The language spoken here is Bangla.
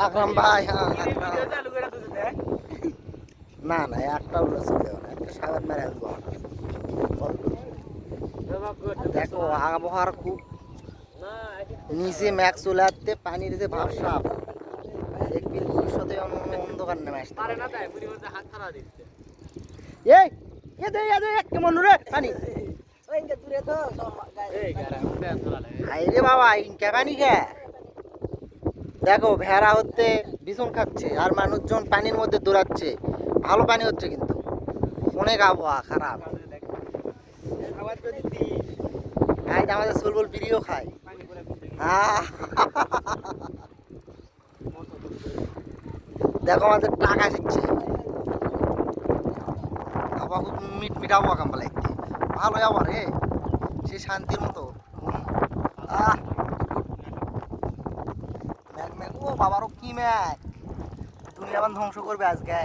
আকরাম ভাই, হ্যাঁ না না একটা একটা সাগর মেরে আসবো। দেখো আবহাওয়ার খুব নিচে ম্যাক চলে আসতে, পানির যে ভাবসাব দেখবি ভবিষ্যতে অন্ধকার নেমে আসতে কেমন রে পানি রে বাবা ইনকা পানি খা। দেখো ভেড়া হচ্ছে বিছন খাচ্ছে আর মানুষজন পানির মধ্যে দৌড়াচ্ছে, ভালো পানি হচ্ছে কিন্তু অনেক আবহাওয়া খারাপ। আমাদের সুলবুল বিড়িও খায়। দেখো আমাদের টাকা দিচ্ছে, আবহাওয়া খুব মিট আবহাওয়া কাম্পা লাগছে, ভালো আবহাওয়া রে, সে শান্তির মতো। ম্যাগ ম্যাগ ও বাবারও কি ম্যাগ, দুনিয়া ধ্বংস করবে আজকে।